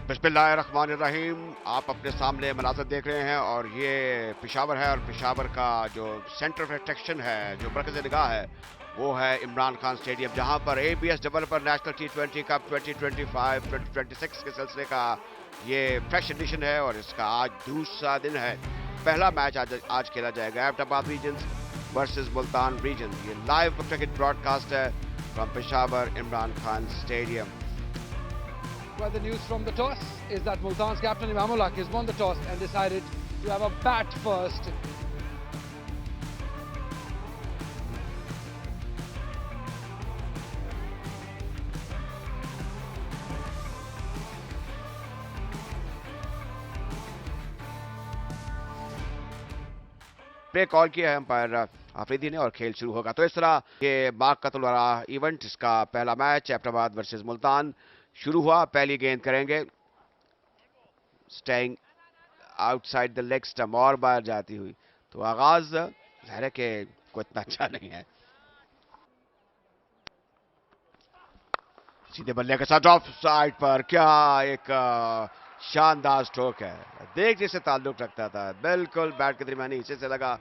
बिस्मिल्लाहिर्रहमानिर्रहीम। आप अपने सामने मनाज़र देख रहे हैं और ये पेशावर है और पेशावर का जो सेंटर ऑफ अट्रैक्शन है, जो मरकज़ निगाह है, वो है इमरान खान स्टेडियम, जहां पर एबीएस डेवलपर नेशनल टी20 कप 2025-2026 के सिलसिले का ये फ्रेश एडिशन है और इसका आज दूसरा दिन है। पहला मैच आज खेला जाएगा Abbottabad region versus Multan region. ये लाइव क्रिकेट ब्रॉडकास्ट है from Peshawar Imran Khan stadium. Well, the news from the toss is that Multan's captain Imamul Haq has won the toss and decided to have a bat first. Play call किया है umpire Afridi ने और खेल शुरू होगा। तो इस तरह ये बाग कतलवारा इवेंट, इसका पहला मैच एबटाबाद वर्सेस मुल्तान शुरू हुआ। पहली गेंद करेंगे, staying outside the leg stump और बाहर जाती हुई, तो आगाज जाहिर है कि कोई इतना अच्छा नहीं है। सीधे बल्ले के साथ ऑफ साइड पर क्या एक शानदार स्ट्रोक है, देखने से ताल्लुक रखता था, बिल्कुल बैट के दरमियानी हिस्से से लगा।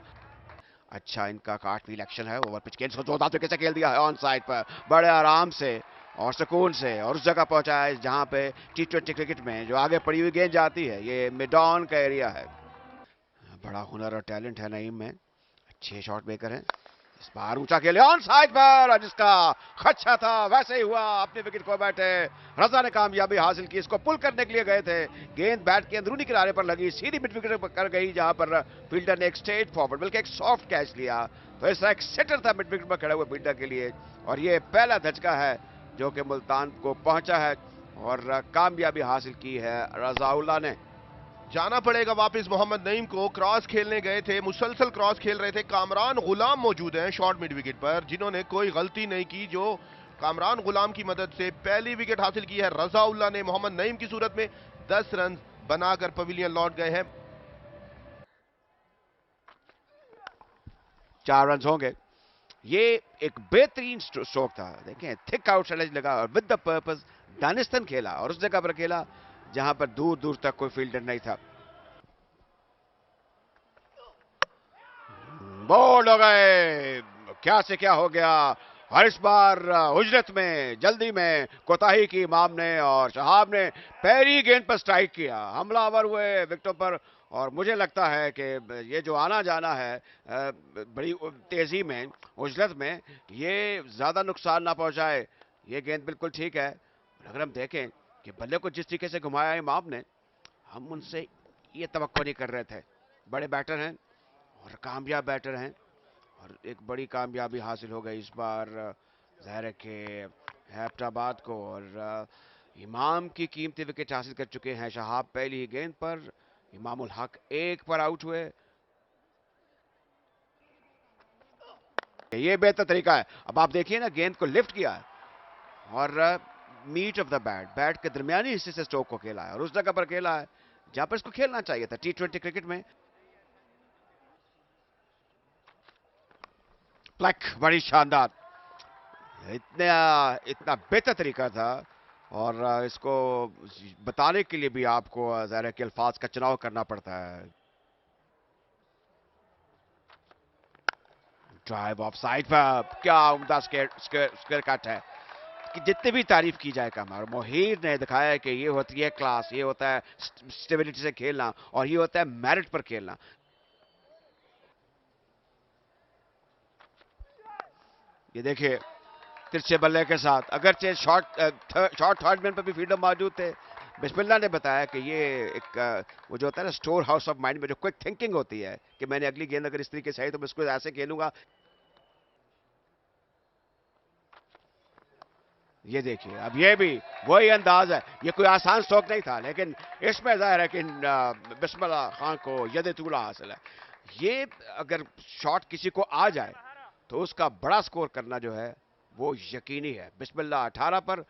अच्छा इनका कार्टव्हील एक्शन है, ओवर पिच गेंद को जोरदार तरीके से खेल दिया है ऑन साइड पर, बड़े आराम से और सुकून से, और उस जगह पहुंचा है जहां पे टी20 क्रिकेट में जो आगे पड़ी हुई गेंद जाती है, ये मिड ऑन का एरिया है। बड़ा हुनर और टैलेंट है नईम में, अच्छे शॉट मेकर हैं। इस बार ऊंचा खेले ऑन साइड पर, जिसका खदशा था वैसे ही हुआ, अपने विकेट को बैठे रजा ने कामयाबी हासिल की। इसको पुल करने के लिए गए थे, गेंद बैट के अंदरूनी किनारे पर लगी, सीधी मिड विकेट पर कर गई, जहां पर फील्डर ने एक स्ट्रेट फॉरवर्ड बल्कि एक सॉफ्ट कैच लिया। तो ऐसा एक सेटर था मिड विकेट पर खड़े हुए फील्डर के लिए, और ये पहला धचका है जो कि मुल्तान को पहुंचा है और कामयाबी हासिल की है रजाउल्लाह ने। जाना पड़ेगा वापस मोहम्मद नईम को, क्रॉस खेलने गए थे, मुसलसल क्रॉस खेल रहे थे। कामरान गुलाम मौजूद हैं शॉर्ट मिड विकेट पर, जिन्होंने कोई गलती नहीं की, जो कामरान गुलाम की मदद से पहली विकेट हासिल की है रजाउल्लाह ने। मोहम्मद नईम की सूरत में 10 रन बनाकर पवेलियन लौट गए हैं। 4 रन होंगे। ये एक बेहतरीन स्ट्रोक था, देखें थिक आउटसाइड एज लगा और विद द पर्पस दानिस्तान खेला, और उस जगह पर खेला जहां पर दूर दूर तक कोई फील्डर नहीं था। बोल्ड हो गए, क्या से क्या हो गया, और इस बार उजरत में जल्दी में कोताही की इमाम ने, और शहाब ने पैरी गेंद पर स्ट्राइक किया, हमलावर हुए विकेटों पर। और मुझे लगता है कि ये जो आना जाना है बड़ी तेजी में उजरत में, ये ज्यादा नुकसान ना पहुंचाए। ये गेंद बिल्कुल ठीक है। अगर हम देखें कि बल्ले को जिस तरीके से घुमाया इमाम ने, हम उनसे ये तवक्को नहीं कर रहे थे। बड़े बैटर हैं और कामयाब बैटर हैं, और एक बड़ी कामयाबी हासिल हो गई इस बार ज़ाहिर है कि एबटाबाद को, और इमाम की कीमती विकेट हासिल कर चुके हैं शहाब पहली ही गेंद पर। इमामुल हक 1 पर आउट हुए। ये बेहतर तरीका है। अब आप देखिए ना, गेंद को लिफ्ट किया है और meat of the bat, bat के दरमियानी हिस्से से स्ट्रोक को खेला है, और उस जगह पर खेला है जहां पर इसको खेलना चाहिए था टी20 क्रिकेट में। प्लक बड़ी शानदार, इतना बेहतर तरीका था, और इसको बताने के लिए भी आपको ज़ाहिर है कि अल्फाज का चुनाव करना पड़ता है। ड्राइव ऑफ साइड पर, क्या उम्दा स्क्वायर कट है कि जितनी भी तारीफ की जाए कम। और मोहीर ने दिखाया कि ये होती है क्लास, ये होता है स्टेबिलिटी से खेलना, और ये होता है मेरिट पर खेलना। ये देखिए तिरछे बल्ले के साथ, अगरचे शॉर्ट थर्ड मैन पर भी फील्डर मौजूद थे। बिस्मिल्लाह ने बताया कि ये एक वो जो होता है ना स्टोर हाउस ऑफ माइंड में जो क्विक थिंकिंग होती है कि मैंने अगली गेंद अगर इस तरीके से आई तो मैं इसको ऐसे खेलूंगा। ये देखिए अब ये भी वही अंदाज है। ये कोई आसान स्ट्रोक नहीं था, लेकिन इसमें जाहिर है कि बिस्मिल्लाह खान को यद तूला हासिल है। ये अगर शॉट किसी को आ जाए तो उसका बड़ा स्कोर करना जो है वो यकीनी है। बिस्मिल्लाह 18 पर,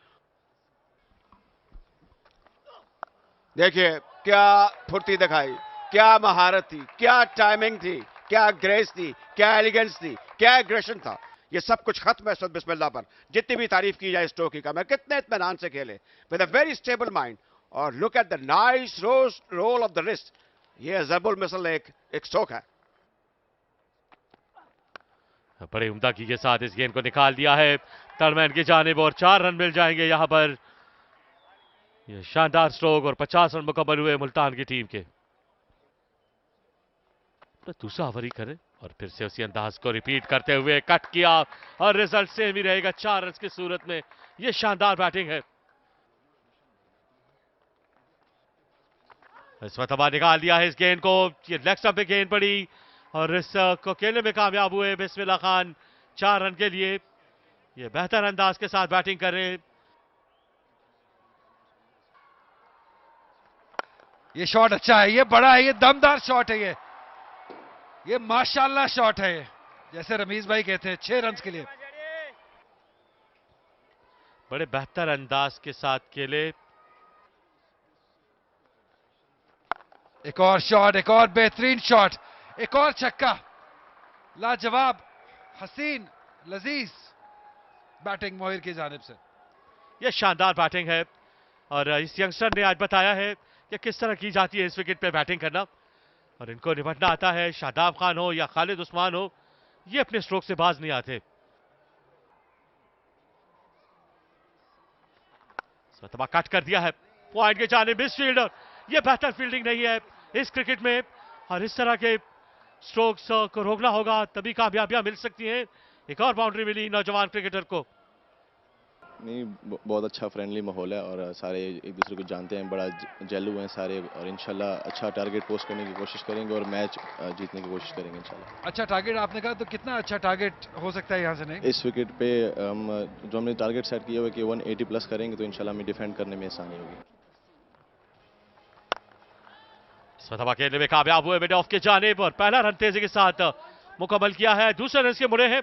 देखिए क्या फुर्ती दिखाई, क्या महारत थी, क्या टाइमिंग थी, क्या ग्रेस थी, क्या एलिगेंस थी, क्या एग्रेशन था। ये सब कुछ खत्म है बिस्मिल्लाह पर। जितनी भी तारीफ की जाए स्टोकी का, मैं कितने इत्मीनान से खेले with a very stable mind, और look at the nice roll of the wrist. ये जरबुल मिसल एक स्ट्रोक है। बड़े उम्दगी के साथ इस गेंद को निकाल दिया है टर्नमैन की जानिब और 4 रन मिल जाएंगे यहां पर। यह शानदार स्ट्रोक और 50 रन मुकम्मल हुए मुल्तान की टीम के। तो दूसरा ओवर ही करे और फिर से उसी अंदाज को रिपीट करते हुए कट किया और रिजल्ट सेम ही रहेगा 4 रन की सूरत में। यह शानदार बैटिंग है। इस मरतबा निकाल दिया है इस गेंद को। ये लेग स्टंप पे गेंद पड़ी और इस को खेलने में कामयाब हुए बिस्मिल्लाह खान 4 रन के लिए। ये बेहतर अंदाज के साथ बैटिंग कर रहे हैं। ये शॉट अच्छा है, ये बड़ा है, ये दमदार शॉट है, ये माशाल्लाह शॉट है। जैसे रमीज भाई कहते हैं 6 रन के लिए बड़े बेहतर अंदाज के साथ खेले। एक और शॉट, एक और बेहतरीन शॉट, एक और छक्का। लाजवाब, हसीन, लजीज बैटिंग मोहिर की जानिब से। यह शानदार बैटिंग है और इस यंगस्टर ने आज बताया है कि किस तरह की जाती है इस विकेट पे बैटिंग करना और इनको निपटना आता है। शादाब खान हो या खालिद उस्मान हो, ये अपने स्ट्रोक से बाज नहीं आते। स्वतः कट कर दिया है पॉइंट के जाने मिस फील्डर। ये बेहतर फील्डिंग नहीं है इस क्रिकेट में और इस तरह के स्ट्रोक्स को रोकना होगा तभी कामयाबियां मिल सकती हैं। एक और बाउंड्री मिली नौजवान क्रिकेटर को। नहीं, बहुत अच्छा फ्रेंडली माहौल है और सारे एक दूसरे को जानते हैं, बड़ा जेलू हैं सारे और इंशाल्लाह अच्छा टारगेट पोस्ट करने की कोशिश करेंगे और मैच जीतने की कोशिश करेंगे इंशाल्लाह। अच्छा टारगेट आपने कहा, तो कितना अच्छा टारगेट हो सकता है यहाँ से? नहीं, इस विकेट पे जो हमने टारगेट सेट किया हुआ है कि 180 प्लस करेंगे तो इंशाल्लाह हमें डिफेंड करने में आसानी होगी। स्वतः खेलने में कामयाब हुए मिड ऑफ के जानिब और पहला रन तेजी के साथ मुकम्मल किया है। दूसरे रन के मुड़े हैं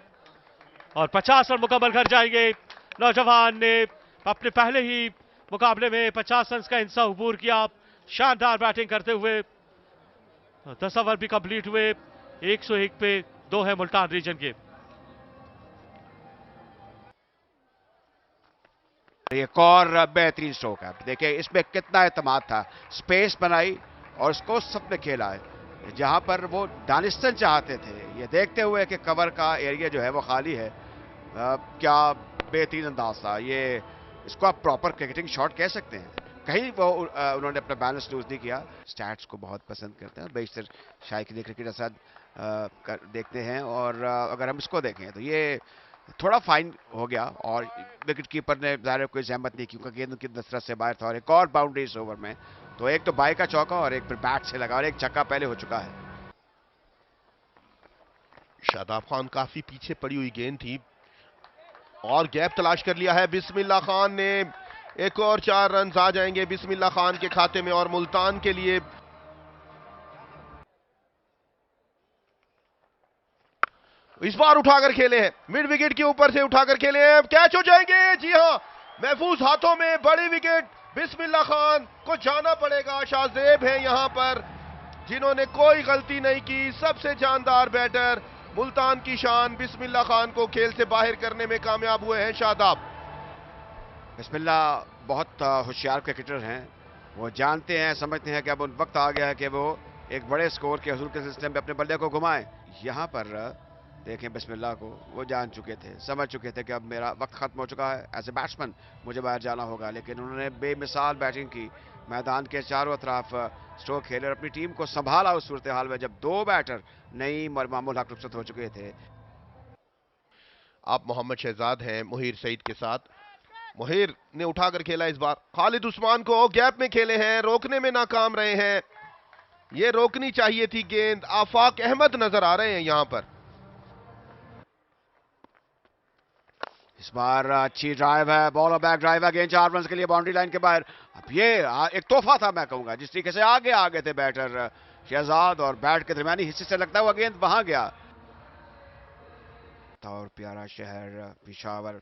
और 50 रन मुकम्मल कर जाएंगे। नौजवान ने अपने पहले ही मुकाबले में 50 रन का इंसा अबूर किया शानदार बैटिंग करते हुए। 10 ओवर भी कंप्लीट हुए, 101 पे 2 है मुल्तान रीजन के। एक और बेहतरीन स्ट्रोक है। देखिए इसमें कितना एतमाद था, स्पेस बनाई और उसको सबने खेला है जहां पर वो दानिस्तान चाहते थे। ये देखते हुए कि कवर का एरिया जो है वो खाली है, क्या बेहतरीन अंदाज था। ये इसको आप प्रॉपर क्रिकेटिंग शॉट कह सकते हैं। कहीं वो उन्होंने अपना बैलेंस लूज नहीं किया। स्टैट्स को बहुत पसंद करते हैं बेशतर शायद क्रिकेट असद देखते हैं और अगर हम इसको देखें तो ये थोड़ा फाइन हो गया और विकेट कीपर ने ज़ाहिर कोई जहमत नहीं क्योंकि गेंद की दस्तरस से बाहर था। और एक और बाउंड्री इस ओवर में, तो एक तो बाई का चौका और एक फिर बैट से लगा और एक छक्का पहले हो चुका है। शादाब खान काफी पीछे पड़ी हुई गेंद थी और गैप तलाश कर लिया है बिस्मिल्लाह खान ने। एक और 4 रन आ जाएंगे बिस्मिल्लाह खान के खाते में और मुल्तान के लिए इस बार उठाकर खेले हैं, मिड विकेट के ऊपर से उठाकर खेले हैं, कैच हो जाएंगे। जी हां, महफूज हाथों में बड़ी विकेट। बिस्मिल्लाह खान को जाना पड़ेगा। शाहजेब है यहां पर जिन्होंने कोई गलती नहीं की। सबसे जानदार बैटर मुल्तान की शान बिस्मिल्लाह खान को खेल से बाहर करने में कामयाब हुए हैं शादाब। बिस्मिल्लाह बहुत होशियार क्रिकेटर हैं। वो जानते हैं, समझते हैं कि अब उन वक्त आ गया है कि वो एक बड़े स्कोर के हसूल के सिस्टम पे अपने बल्ले को घुमाएं। यहां पर देखें बिस्मिल्लाह को, वो जान चुके थे, समझ चुके थे कि अब मेरा वक्त खत्म हो चुका है, एज ए बैट्समैन मुझे बाहर जाना होगा। लेकिन उन्होंने बेमिसाल बैटिंग की, मैदान के चारों तरफ स्ट्रोक खेले और अपनी टीम को संभाला उस सूरत हाल में जब 2 बैटर नईम और मामूल हक रुखसत हो चुके थे। आप मोहम्मद शहजाद हैं मोहिर सईद के साथ। मोहिर ने उठाकर खेला इस बार, खालिद उस्मान को गैप में खेले हैं, रोकने में नाकाम रहे हैं। ये रोकनी चाहिए थी गेंद। आफाक अहमद नजर आ रहे हैं यहां पर। इस बार अच्छी ड्राइव है, बॉल और बैक ड्राइव है, गेंद 4 रन के लिए बाउंड्री लाइन के बाहर। अब ये एक तोहफा था मैं कहूंगा, जिस तरीके से आगे थे बैटर शहजाद और बैट के दरमियानी हिस्से से लगता हुआ गेंद वहां गया। और प्यारा शहर पेशावर,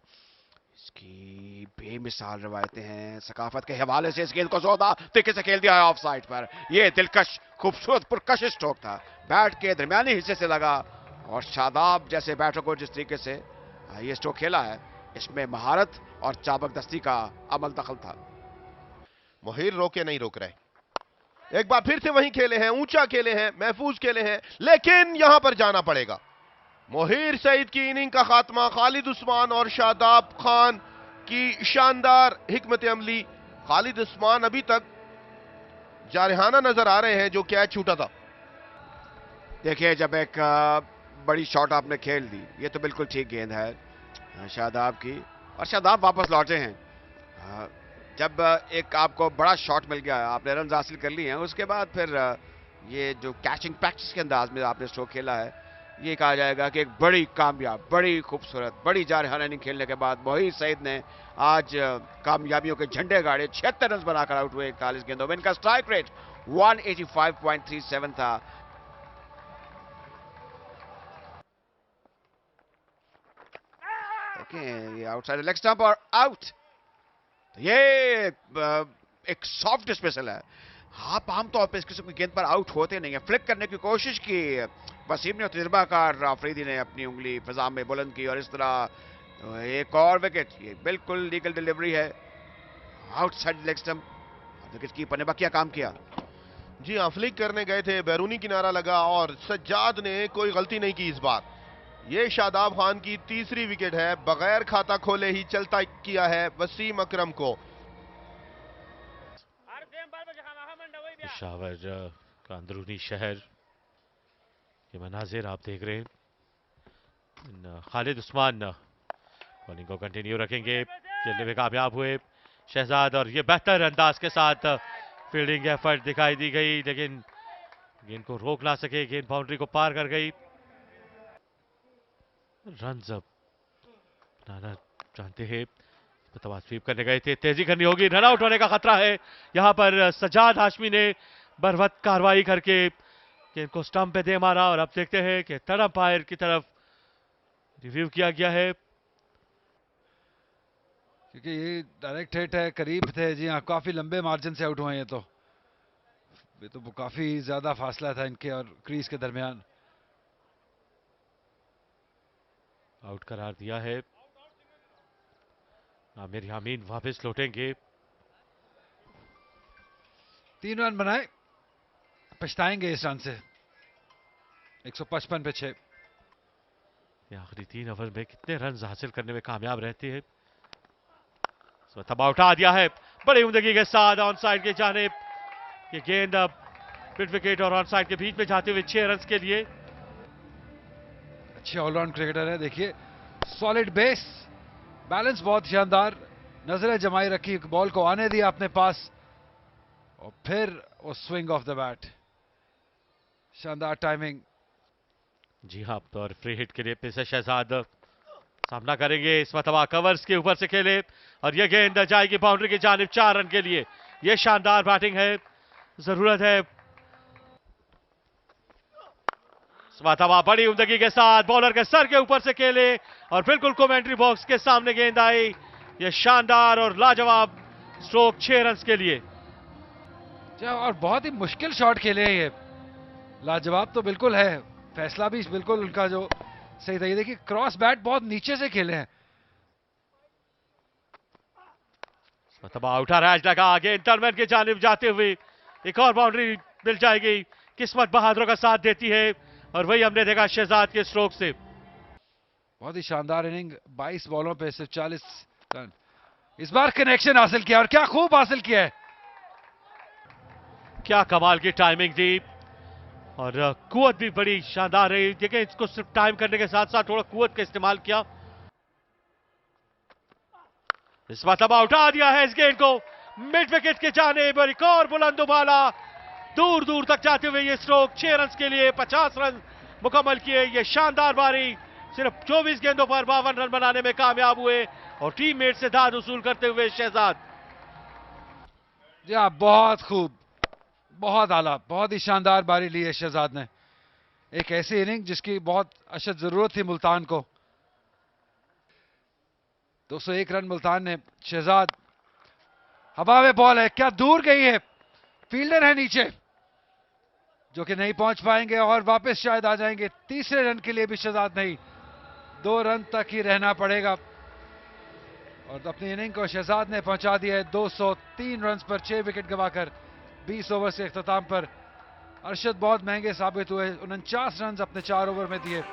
इसकी बेमिसाल रवायतें हैं। सकाफत के हवाले से इस गेंद को जोरदार तरीके से खेल दिया है ऑफ साइड पर। यह दिलकश खूबसूरत पुरकश स्ट्रोक था, बैट के दरमियानी हिस्से से लगा और शादाब जैसे बैटर को जिस तरीके से ये स्ट्रोक खेला है, इसमें महारत और चाबकदस्ती का अमल दखल था। मोहिर रोके नहीं रोक रहे। एक बार फिर से वहीं खेले हैं, ऊंचा खेले हैं, महफूज खेले हैं, लेकिन यहां पर जाना पड़ेगा। मोहिर सईद की इनिंग का खात्मा खालिद उस्मान और शादाब खान की शानदार हिकमत अमली। खालिद उस्मान अभी तक जारहाना नजर आ रहे हैं जो कैच छूटा था। देखिए, जब एक बड़ी शॉट आपने खेल दी, ये तो बिल्कुल ठीक गेंद है शादाब की, और शादाब वापस लौटे हैं। जब एक आपको बड़ा शॉट मिल गया, आपने रन हासिल कर लिए हैं, उसके बाद फिर ये जो कैचिंग प्रैक्टिस के अंदाज में आपने स्ट्रोक खेला है, ये कहा जाएगा कि एक बड़ी कामयाब, बड़ी खूबसूरत, बड़ी जारहाना इनिंग खेलने के बाद मोहिर सईद ने आज कामयाबियों के झंडे गाड़े। 76 रन बनाकर आउट हुए 41 गेंदों में। इनका स्ट्राइक रेट 185.37 था। ये आउटसाइड लेग स्टंप और आउट। ये एक सॉफ्ट डिस्मिसल है। आप आमतौर पर इस किस्म की गेंद पर आउट होते नहीं है। फ्लिक करने की कोशिश की वसीम ने, तजुर्बाकार अफरीदी ने अपनी उंगली फिजा में बुलंद की और इस तरह एक और विकेट। ये बिल्कुल लीगल डिलीवरी है, outside leg stump. Wicket keeper ने बकिया काम किया। जी हाँ, फ्लिक करने गए थे, बैरूनी किनारा लगा और सज्जाद ने कोई गलती नहीं की इस बार। ये शादाब खान की तीसरी विकेट है, बगैर खाता खोले ही चलता किया है वसीम अकरम को। पेशावर का अंदरूनी शहर के मनाजिर आप देख रहे हैं। खालिद उस्मान बॉलिंग को कंटिन्यू रखेंगे, खेलने में कामयाब हुए शहजाद, और ये बेहतर अंदाज के साथ फील्डिंग एफर्ट दिखाई दी गई, लेकिन गेंद को रोक ना सके। गेंद बाउंड्री को पार कर गई। रन अब बनाना चाहते हैं, तबाद स्वीप करने गए थे, तेजी करनी होगी, रन आउट होने का खतरा है। यहां पर सज्जाद हाशमी ने बरवक्त कार्रवाई करके गेंद को स्टंप पे दे मारा, और अब देखते हैं कि थर्ड अंपायर की तरफ रिव्यू किया गया है, क्योंकि ये डायरेक्ट हिट है, करीब थे। जी हाँ, काफी लंबे मार्जिन से आउट हुए हैं। ये तो काफी ज्यादा फासला था इनके और क्रीज के दरमियान। आउट करार दिया है। आमिर यामीन वापस लौटेंगे। 3 रन बनाए, पछताएंगे इस रन से। 155 पे 6। आखिरी 3 ओवर में कितने रन हासिल करने में कामयाब रहते हैं। तबाह उठा दिया है बड़ी उम्दगी के साथ ऑन साइड की जानिब। ये गेंद अब मिड विकेट और ऑन साइड के बीच में जाते हुए 6 रन के लिए। अच्छे ऑलराउंड क्रिकेटर है। देखिए, सॉलिड बेस, बैलेंस बहुत शानदार, नजरें जमाई रखी, बॉल को आने दिया अपने पास, और फिर वो स्विंग ऑफ द बैट, शानदार टाइमिंग। जी हाँ, और फ्री हिट के लिए पेसर शहजाद सामना करेंगे। इस मरतबा कवर्स के ऊपर से खेले और यह गेंद जाएगी बाउंड्री की जानिब 4 रन के लिए। यह शानदार बैटिंग है, जरूरत है। इस मरतबा बड़ी उम्दगी के साथ बॉलर के सर के ऊपर से खेले और बिल्कुल कमेंट्री बॉक्स के सामने गेंद आई। यह शानदार और लाजवाब स्ट्रोक 6 रन के लिए। और बहुत ही मुश्किल शॉट खेले हैं ये, लाजवाब तो बिल्कुल है, फैसला भी बिल्कुल उनका जो सही था। ये देखिए, क्रॉस बैट बहुत नीचे से खेले हैं। उठा राज लगा, आगे इंटरमैन की जानिब जाते हुए एक और बाउंड्री मिल जाएगी। किस्मत बहादुरों का साथ देती है और वही हमने देखा शहजाद के स्ट्रोक से। बहुत ही शानदार इनिंग, 22 बॉलों पे सिर्फ 40 रन। इस बार कनेक्शन हासिल किया और क्या खूब हासिल किया है। क्या कमाल की टाइमिंग थी और कुवत भी बड़ी शानदार रही। देखिए, इसको सिर्फ टाइम करने के साथ साथ थोड़ा कुवत का इस्तेमाल किया। इस मरतबा उठा दिया है इस गेंद को मिड विकेट के जाने पर। एक और बुलंद उबाला, दूर दूर तक जाते हुए ये स्ट्रोक 6 रन के लिए। 50 रन मुकम्मल किए। ये शानदार पारी, सिर्फ 24 गेंदों पर 52 रन बनाने में कामयाब हुए और टीममेट से दाद वसूल करते हुए शहजाद। जी हाँ, बहुत खूब, बहुत आला, बहुत ही शानदार बारी ली है शहजाद ने। एक ऐसी इनिंग जिसकी बहुत अशद जरूरत थी मुल्तान को। 201 रन मुल्तान ने। शहजाद हवा में बॉल है, क्या दूर गई है, फील्डर है नीचे जो कि नहीं पहुंच पाएंगे और वापस शायद आ जाएंगे। तीसरे रन के लिए भी शहजाद नहीं, 2 रन तक ही रहना पड़ेगा और अपनी इनिंग को शहजाद ने पहुंचा दिया है 203 रन पर 6 विकेट गंवाकर 20 ओवर से इख्तिताम पर। अरशद बहुत महंगे साबित हुए, 49 रन अपने 4 ओवर में दिए।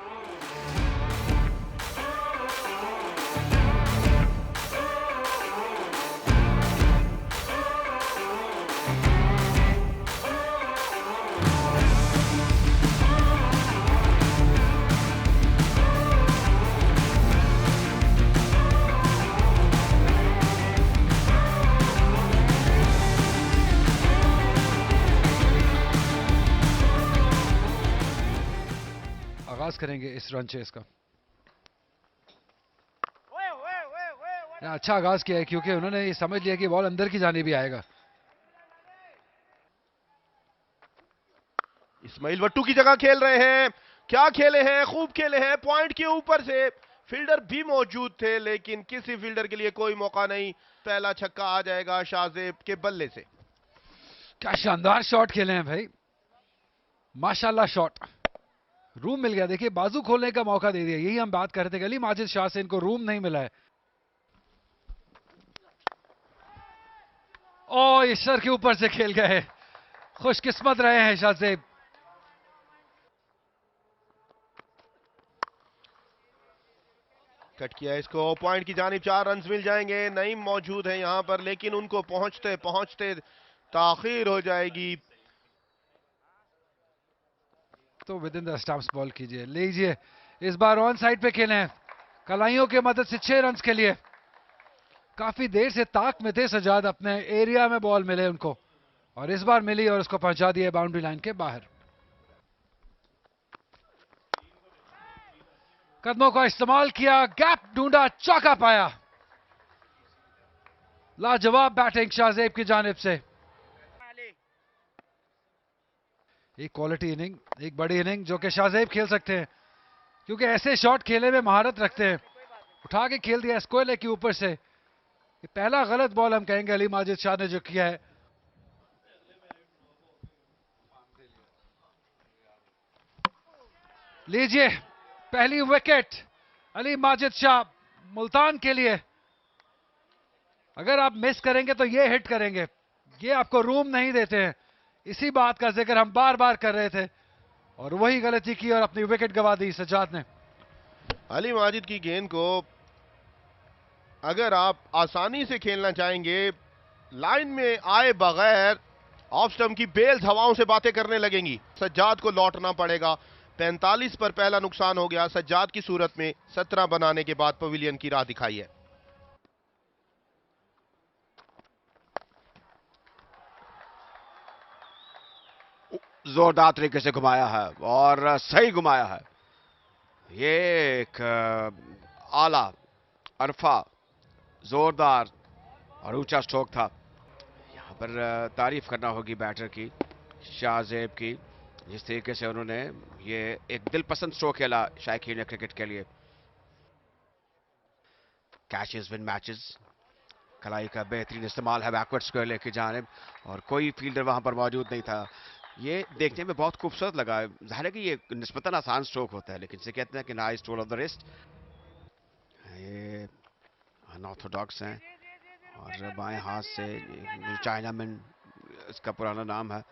आगाज करेंगे इस रन चेस का। अच्छा आगाज किया है क्योंकि उन्होंने ये समझ लिया कि बॉल अंदर की जाने भी आएगा। इस्माइल वट्टू की जगह खेल रहे हैं, क्या खेले हैं, खूब खेले हैं, पॉइंट के ऊपर से फील्डर भी मौजूद थे लेकिन किसी फील्डर के लिए कोई मौका नहीं। पहला छक्का आ जाएगा शाहजेब के बल्ले से। क्या शानदार शॉट खेले हैं भाई, माशाल्लाह शॉट। रूम मिल गया, देखिए बाजू खोलने का मौका दे दिया। यही हम बात कर रहे थे, अली माजिद शाह से इनको रूम नहीं मिला है। ओ इस सर के ऊपर से खेल गए, खुशकिस्मत रहे हैं शाहजेब। कट किया इसको, पॉइंट की जानिब 4 रन मिल जाएंगे। नईम मौजूद है यहां पर लेकिन उनको पहुंचते पहुंचते ताखीर हो जाएगी। तो with in the stumps ball कीजिए, लीजिए। इस बार ऑन साइड पे खेले हैं, कलाइयों की मदद से 6 रन के लिए। काफी देर से ताक में थे सजाद, अपने एरिया में बॉल मिले उनको और इस बार मिली और उसको पहुंचा दिया बाउंड्री लाइन के बाहर। कदमों का इस्तेमाल किया, गैप ढूंढा, चौका पाया। लाजवाब बैटिंग शाहजेब की जानिब से। एक क्वालिटी इनिंग, एक बड़ी इनिंग जो कि शाहजेब खेल सकते हैं क्योंकि ऐसे शॉट खेलने में महारत रखते हैं। उठा के खेल दिया स्क्वेयर के ऊपर से। ये पहला गलत बॉल हम कहेंगे अली माजिद शाह ने जो किया है। लीजिए पहली विकेट अली माजिद शाह मुल्तान के लिए। अगर आप मिस करेंगे तो ये हिट करेंगे, ये आपको रूम नहीं देते हैं। इसी बात का जिक्र हम बार बार कर रहे थे और वही गलती की और अपनी विकेट गंवा दी सज्जाद ने। अली माजिद की गेंद को अगर आप आसानी से खेलना चाहेंगे, लाइन में आए बगैर ऑफ स्टंप की बेल्स हवाओं से बातें करने लगेंगी। सज्जाद को लौटना पड़ेगा। 45 पर पहला नुकसान हो गया। सज्जाद की सूरत में 17 बनाने के बाद पवेलियन की राह दिखाई है। जोरदार तरीके से घुमाया है और सही घुमाया है। ये एक आला अरफा जोरदार और ऊंचा स्ट्रोक था। यहां पर तारीफ करना होगी बैटर की, शाहजेब की, जिस तरीके से उन्होंने ये एक दिलपसंद स्ट्रोक खेला शायकीन क्रिकेट के लिए। कैचेस विन मैचेस, कलाई का बेहतरीन इस्तेमाल है बैकवर्ड स्क्वायर लेके जानिब और कोई फील्डर वहां पर मौजूद नहीं था। ये देखने में बहुत खूबसूरत लगा। जाहिर है कि ये निस्बतन आसान स्ट्रोक होता है लेकिन इसे कहते हैं कि nice roll of the wrist. ये अनऑर्थोडॉक्स हैं और बाएं हाथ से चाइनामैन इसका पुराना नाम है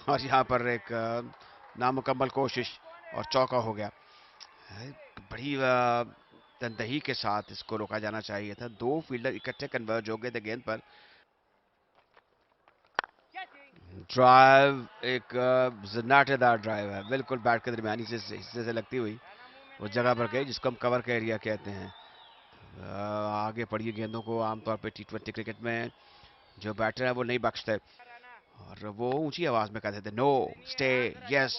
और यहाँ पर एक नामुकम्मल कोशिश और चौका हो गया। बड़ी तनदही के साथ इसको रोका जाना चाहिए था। 2 फील्डर इकट्ठे कन्वर्ज हो गए थे गेंद पर। ड्राइव एक नाटेदार ड्राइव है, बिल्कुल बैट के दरमियानी हिस्से से लगती हुई उस जगह पर गई जिसको हम कवर का एरिया कहते हैं। आगे पड़ी गेंदों को आमतौर पे T20 क्रिकेट में जो बैटर है वो नहीं बख्शते और वो ऊंची आवाज में कहते थे no stay yes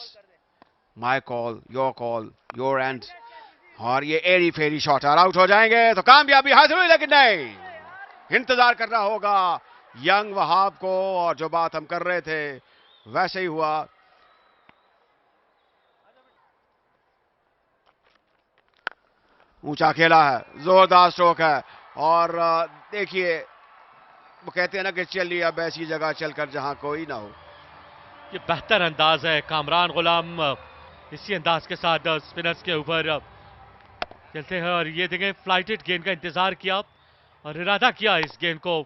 my call your end. और ये एरी फेरी शॉट और आउट हो जाएंगे तो कामयाबी हासिल हुई लेकिन नहीं, इंतजार करना होगा यंग वहाब को और जो बात हम कर रहे थे वैसे ही हुआ। ऊंचा खेला है, जोरदार स्ट्रोक है और देखिए वो कहते हैं ना कि चलिए अब ऐसी जगह चलकर जहां कोई ना हो। ये बेहतर अंदाज है कामरान गुलाम, इसी अंदाज के साथ स्पिनर्स के ऊपर खेलते हैं और ये देखें फ्लाइटेड गेंद का इंतजार किया और इरादा किया इस गेंद को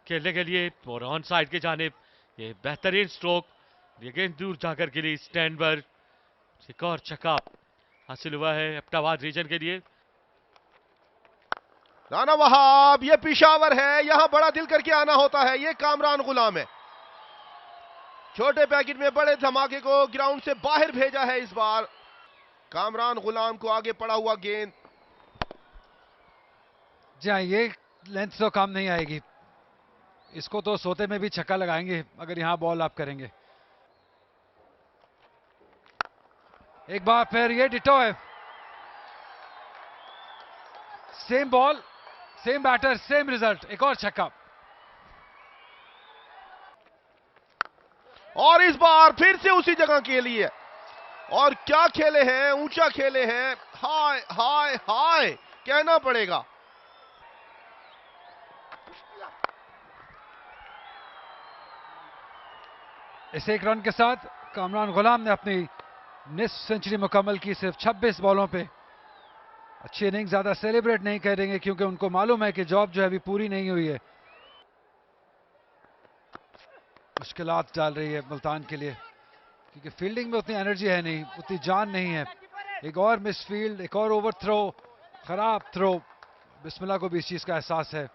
खेलने के लिए और ऑन साइड की जानिब ये बेहतरीन स्ट्रोक, ये गेंद दूर जाकर गिरी स्टैंड पर। एक और छक्का हासिल हुआ है एबटाबाद रीजन के लिए। राना वहाब, ये पिशावर है, यहां बड़ा दिल करके आना होता है, ये कामरान गुलाम है। छोटे पैकेट में बड़े धमाके को ग्राउंड से बाहर भेजा है इस बार। कामरान गुलाम को आगे पड़ा हुआ गेंद। जी हाँ, ये लेंथ तो काम नहीं आएगी, इसको तो सोते में भी छक्का लगाएंगे अगर यहां बॉल आप करेंगे। एक बार फिर ये डिटो है, same ball same batter same result, एक और छक्का। और इस बार फिर से उसी जगह के लिए, और क्या खेले हैं, ऊंचा खेले हैं, हाय हाय हाय कहना पड़ेगा। इस एक रन के साथ कामरान गुलाम ने अपनी निस्फ सेंचुरी मुकम्मल की सिर्फ 26 बॉलों पे। अच्छी इनिंग, ज्यादा सेलिब्रेट नहीं करेंगे क्योंकि उनको मालूम है कि जॉब जो है अभी पूरी नहीं हुई है। मुश्किलात डाल रही है मुल्तान के लिए क्योंकि फील्डिंग में उतनी एनर्जी है नहीं, उतनी जान नहीं है। एक और मिस फील्ड, एक और ओवर थ्रो, खराब थ्रो। बिस्मिल्लाह को भी इस चीज का एहसास है।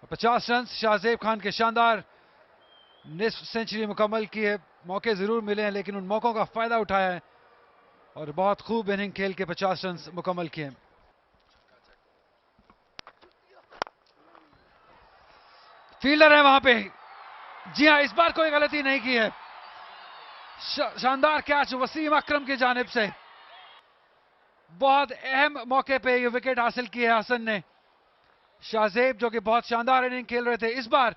50 रन शाहजेब खान के शानदार निस्फ सेंचुरी मुकम्मल की है। मौके जरूर मिले हैं लेकिन उन मौकों का फायदा उठाया है और बहुत खूब इनिंग खेल के 50 रन मुकम्मल किए। फील्डर है वहां पे, जी हां, इस बार कोई गलती नहीं की है। शानदार कैच वसीम अकरम की जानिब से, बहुत अहम मौके पे ये विकेट हासिल की है हसन ने। शाहजेब जो कि बहुत शानदार इनिंग खेल रहे थे, इस बार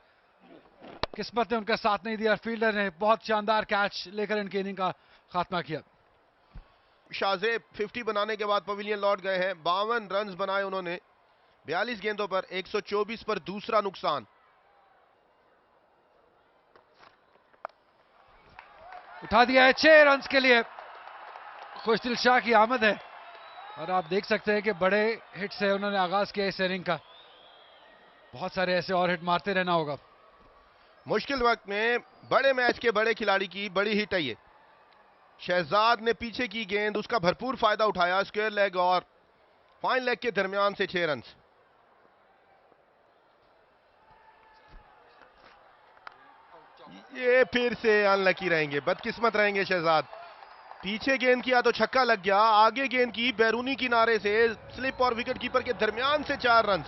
किस्मत ने उनका साथ नहीं दिया। फील्डर ने बहुत शानदार कैच लेकर इनकी इनिंग का खात्मा किया। शाहजेब 50 बनाने के बाद पवेलियन लौट गए हैं। 52 रन बनाए उन्होंने 42 गेंदों पर, 124 पर दूसरा नुकसान। उठा दिया है 6 रन के लिए। खुशदिल शाह की आमद है और आप देख सकते हैं कि बड़े हिट से उन्होंने आगाज किया इस इनिंग का। बहुत सारे ऐसे और हिट मारते रहना होगा। मुश्किल वक्त में बड़े मैच के बड़े खिलाड़ी की बड़ी हिट है ये। शहजाद ने पीछे की गेंद, उसका भरपूर फायदा उठाया। स्क्वायर लेग और फाइन लेग के दरमियान से 6 रन। ये फिर से अनलकी रहेंगे, बदकिस्मत रहेंगे शहजाद। पीछे गेंद किया तो छक्का लग गया, आगे गेंद की बैरूनी किनारे से स्लिप और विकेट कीपर के दरमियान से 4 रन।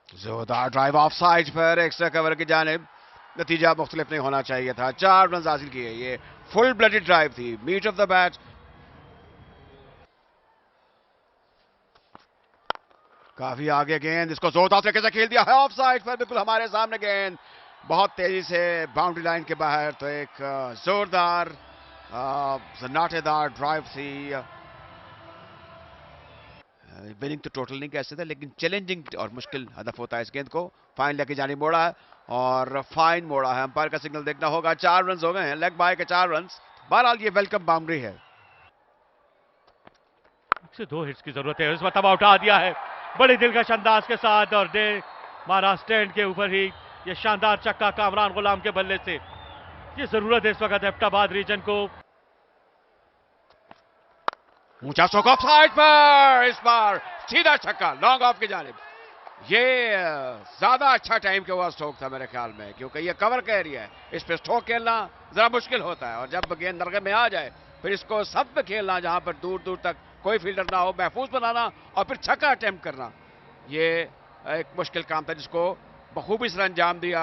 जोरदार ड्राइव ऑफ साइड पर एक्स्ट्रा कवर की जानिब। नतीजा मुख्तलिफ नहीं होना चाहिए था। 4 रन हासिल किए। ये फुल ब्लडेड ड्राइव थी, मीट ऑफ द बैट। काफी आगे गेंद, इसको जोरदार तरीके से खेल दिया है ऑफ साइड पर, बिल्कुल हमारे सामने गेंद, बहुत तेजी से बाउंड्री लाइन के बाहर। तो एक जोरदार सन्नाटेदार ड्राइव थी। विनिंग तो टोटल नहीं कह सकते लेकिन चैलेंजिंग और मुश्किल हदफ होता है इस गेंद को। फाइन लेग की जानी मोड़ा है और फाइन मोड़ा है, अंपायर का सिग्नल देखना होगा। 4 रन हो गए हैं, लेग बाय के 4 रन। बहरहाल ये वेलकम बाउंड्री है। से 2 हिट्स की जरूरत है, इस मरतबा उठा दिया है बड़े दिलकश अंदाज के साथ और दे मारा स्टैंड के ऊपर ही। ये शानदार चक्का कामरान गुलाम के बल्ले से, ये जरूरत है इस वक्त एबटाबाद रीजन को। ऊंचा स्ट्रोक ऑफ साइड पर, इस बार सीधा छक्का लॉन्ग ऑफ की जानिब। ये ज्यादा अच्छा टाइम के हुआ स्ट्रोक था मेरे ख्याल में, क्योंकि ये कवर का एरिया है, इस पे स्ट्रोक खेलना जरा मुश्किल होता है। और जब गेंद नरगे में आ जाए फिर इसको सब पे खेलना जहां पर दूर दूर तक कोई फील्डर ना हो, महफूज बनाना और फिर छक्का अटेम्प्ट करना, ये एक मुश्किल काम था जिसको बखूबी इसने अंजाम दिया।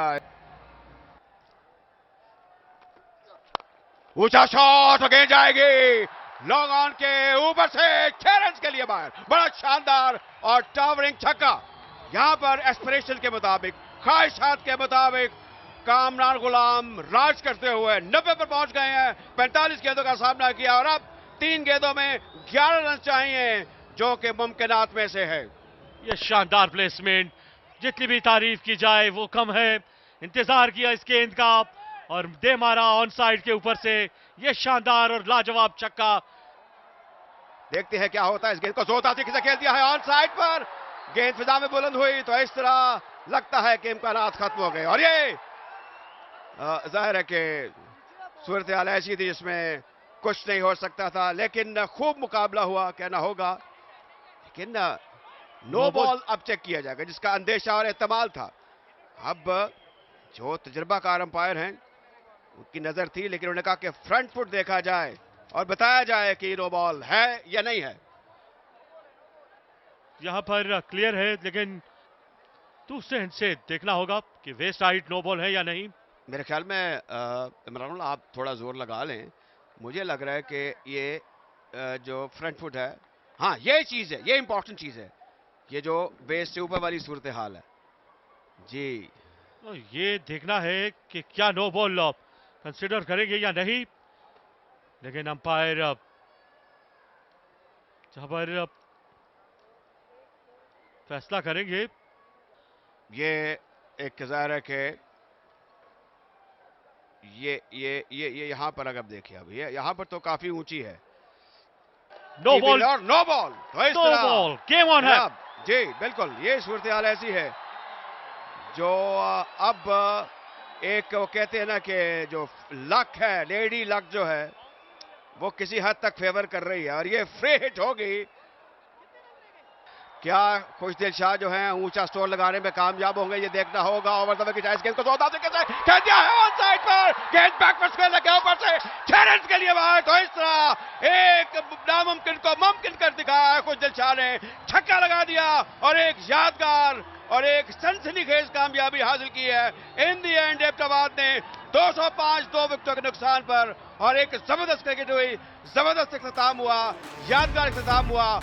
ऊंचा शॉट, गेंद जाएगी लॉन्ग ऑन के ऊपर से, 6 रन के लिए बाहर। बड़ा शानदार और टावरिंग छक्का। यहां पर एस्पिरेशन के मुताबिक, ख्वाहिशात के मुताबिक कामरान गुलाम राज करते हुए 90 पर पहुंच गए हैं। 45 गेंदों का सामना किया और अब 3 गेंदों में 11 रन चाहिए, जो कि मुमकिनात में से है। ये शानदार प्लेसमेंट, जितनी भी तारीफ की जाए वो कम है। इंतजार किया इस गेंद का और दे मारा ऑन साइड के ऊपर से। ये शानदार और लाजवाब छक्का देखते हैं क्या होता है। इस गेंद को जोरदार तरीके से खेल दिया है ऑन साइड पर, गेंद फिजा में बुलंद हुई तो इस तरह लगता है कि इम्कानात खत्म हो गए। और ये जाहिर है कि सूरत हाल ऐसी थी जिसमें कुछ नहीं हो सकता था, लेकिन खूब मुकाबला हुआ कहना होगा। लेकिन नो बॉल अब चेक किया जाएगा, जिसका अंदेशा और एहतमाल था। अब जो तजुर्बाकार अंपायर हैं उनकी नजर थी, लेकिन उन्होंने कहा कि फ्रंट फुट देखा जाए और बताया जाए कि नो बॉल है या नहीं है। यहां पर क्लियर है, लेकिन दूसरे एंड से देखना होगा कि वेस्ट साइड नो बॉल है या नहीं। मेरे ख्याल में इमरान आप थोड़ा जोर लगा लें, मुझे लग रहा है कि ये जो फ्रंट फुट है, हाँ ये चीज है, ये इंपॉर्टेंट चीज है, ये जो बेस से ऊपर वाली सूरत हाल है जी। तो ये देखना है कि क्या नो बॉल कंसिडर करेंगे या नहीं, लेकिन अंपायर जहां पर फैसला करेंगे। ये एक जाहिर है कि ये यहां पर अगर देखिए, अब ये यहां पर तो काफी ऊंची है। नो बॉल और नो बॉल, तो इस नो तरह बॉल, गेम ऑन है। जी बिल्कुल, ये सूरत हाल ऐसी है जो अब एक वो कहते हैं ना कि जो लक है, लेडी लक जो है वो किसी हद तक फेवर कर रही है। और ये फ्री हिट होगी। क्या खुशदिल शाह जो है ऊंचा स्कोर लगाने में कामयाब होंगे, ये देखना होगा। ओवर द विकेट इस गेंद को जोरदार से खेल दिया है ऑन साइड पर, गेंद बैकवर्ड स्क्वायर लगे ऊपर से 6 रन के लिए बाहर। तो इस तरह एक नामुमकिन को मुमकिन कर दिखाया है खुशदिल शाह ने, छक्का लगा दिया और एक यादगार और एक सनसनीखेज कामयाबी हासिल की है। इन दी एंड एबटाबाद ने 205 2 विकेटों के नुकसान पर, और एक जबरदस्त क्रिकेट हुई, जबरदस्त इख्तिताम हुआ, यादगार इख्तिताम हुआ।